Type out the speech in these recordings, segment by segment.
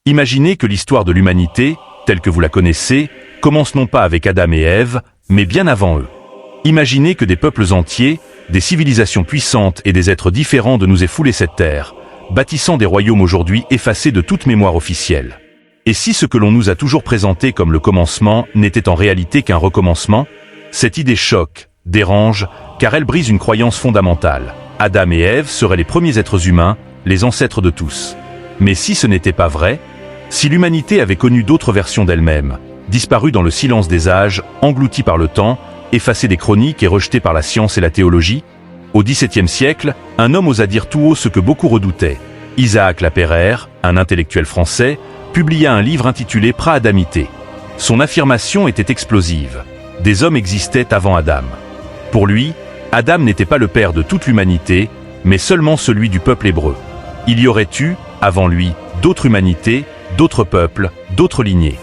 Imaginez que l'histoire de l'humanité, telle que vous la connaissez, commence non pas avec Adam et Ève, mais bien avant eux. Imaginez que des peuples entiers, des civilisations puissantes et des êtres différents de nous aient foulé cette terre, bâtissant des royaumes aujourd'hui effacés de toute mémoire officielle. Et si ce que l'on nous a toujours présenté comme le commencement n'était en réalité qu'un recommencement? Cette idée choque, dérange, car elle brise une croyance fondamentale. Adam et Ève seraient les premiers êtres humains, les ancêtres de tous. Mais si ce n'était pas vrai, si l'humanité avait connu d'autres versions d'elle-même, disparue dans le silence des âges, engloutie par le temps, effacée des chroniques et rejetée par la science et la théologie, au XVIIe siècle, un homme osa dire tout haut ce que beaucoup redoutaient. Isaac Lapeyre, un intellectuel français, publia un livre intitulé Pra-Adamité. Son affirmation était explosive. Des hommes existaient avant Adam. Pour lui, Adam n'était pas le père de toute l'humanité, mais seulement celui du peuple hébreu. Il y aurait eu, avant lui, d'autres humanités, d'autres peuples, d'autres lignées.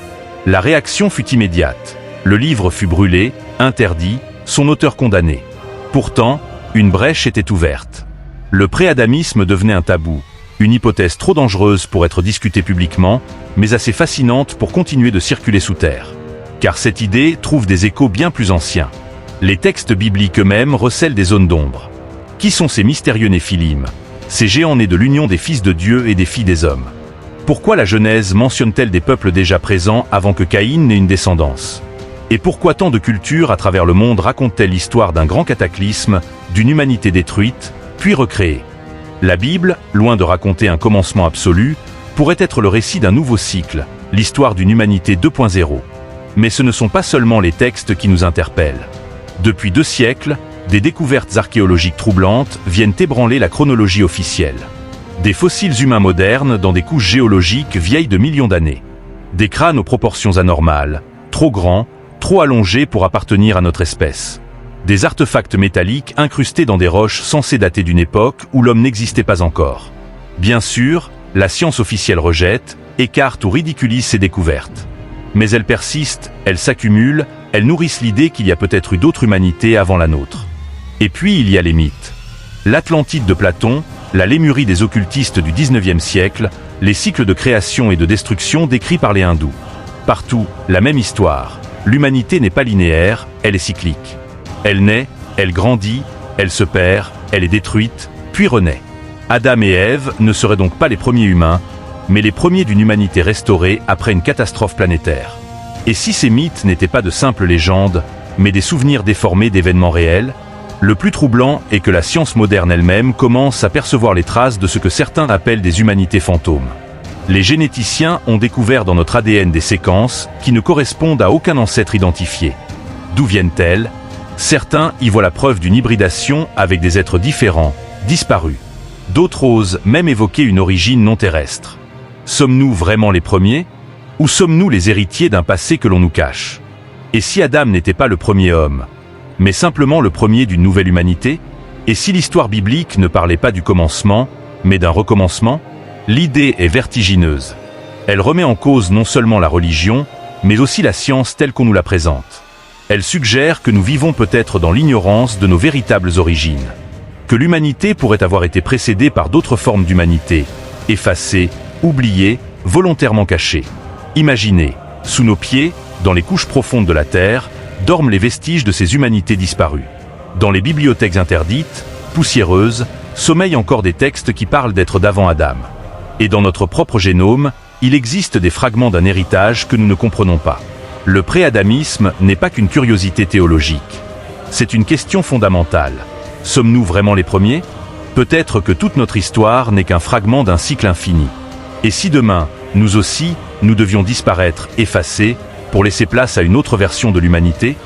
La réaction fut immédiate. Le livre fut brûlé, interdit, son auteur condamné. Pourtant, une brèche était ouverte. Le pré-adamisme devenait un tabou, une hypothèse trop dangereuse pour être discutée publiquement, mais assez fascinante pour continuer de circuler sous terre. Car cette idée trouve des échos bien plus anciens. Les textes bibliques eux-mêmes recèlent des zones d'ombre. Qui sont ces mystérieux Néphilim, ces géants nés de l'union des fils de Dieu et des filles des hommes? Pourquoi la Genèse mentionne-t-elle des peuples déjà présents avant que Caïn n'ait une descendance? Et pourquoi tant de cultures à travers le monde racontent-elles l'histoire d'un grand cataclysme, d'une humanité détruite, puis recréée? La Bible, loin de raconter un commencement absolu, pourrait être le récit d'un nouveau cycle, l'histoire d'une humanité 2.0. Mais ce ne sont pas seulement les textes qui nous interpellent. Depuis 2 siècles, des découvertes archéologiques troublantes viennent ébranler la chronologie officielle. Des fossiles humains modernes dans des couches géologiques vieilles de millions d'années. Des crânes aux proportions anormales, trop grands, trop allongés pour appartenir à notre espèce. Des artefacts métalliques incrustés dans des roches censées dater d'une époque où l'homme n'existait pas encore. Bien sûr, la science officielle rejette, écarte ou ridiculise ces découvertes. Mais elles persistent, elles s'accumulent, elles nourrissent l'idée qu'il y a peut-être eu d'autres humanités avant la nôtre. Et puis il y a les mythes. L'Atlantide de Platon, la Lémurie des occultistes du XIXe siècle, les cycles de création et de destruction décrits par les hindous. Partout, la même histoire. L'humanité n'est pas linéaire, elle est cyclique. Elle naît, elle grandit, elle se perd, elle est détruite, puis renaît. Adam et Ève ne seraient donc pas les premiers humains, mais les premiers d'une humanité restaurée après une catastrophe planétaire. Et si ces mythes n'étaient pas de simples légendes, mais des souvenirs déformés d'événements réels, le plus troublant est que la science moderne elle-même commence à percevoir les traces de ce que certains appellent des humanités fantômes. Les généticiens ont découvert dans notre ADN des séquences qui ne correspondent à aucun ancêtre identifié. D'où viennent-elles? Certains y voient la preuve d'une hybridation avec des êtres différents, disparus. D'autres osent même évoquer une origine non terrestre. Sommes-nous vraiment les premiers? Ou sommes-nous les héritiers d'un passé que l'on nous cache? Et si Adam n'était pas le premier homme, mais simplement le premier d'une nouvelle humanité? Et si l'histoire biblique ne parlait pas du commencement, mais d'un recommencement? L'idée est vertigineuse. Elle remet en cause non seulement la religion, mais aussi la science telle qu'on nous la présente. Elle suggère que nous vivons peut-être dans l'ignorance de nos véritables origines. Que l'humanité pourrait avoir été précédée par d'autres formes d'humanité, effacées, oubliées, volontairement cachées. Imaginez, sous nos pieds, dans les couches profondes de la Terre, dorment les vestiges de ces humanités disparues. Dans les bibliothèques interdites, poussiéreuses, sommeillent encore des textes qui parlent d'être d'avant Adam. Et dans notre propre génome, il existe des fragments d'un héritage que nous ne comprenons pas. Le pré-adamisme n'est pas qu'une curiosité théologique. C'est une question fondamentale. Sommes-nous vraiment les premiers? Peut-être que toute notre histoire n'est qu'un fragment d'un cycle infini. Et si demain, nous aussi, nous devions disparaître, effacés, pour laisser place à une autre version de l'humanité?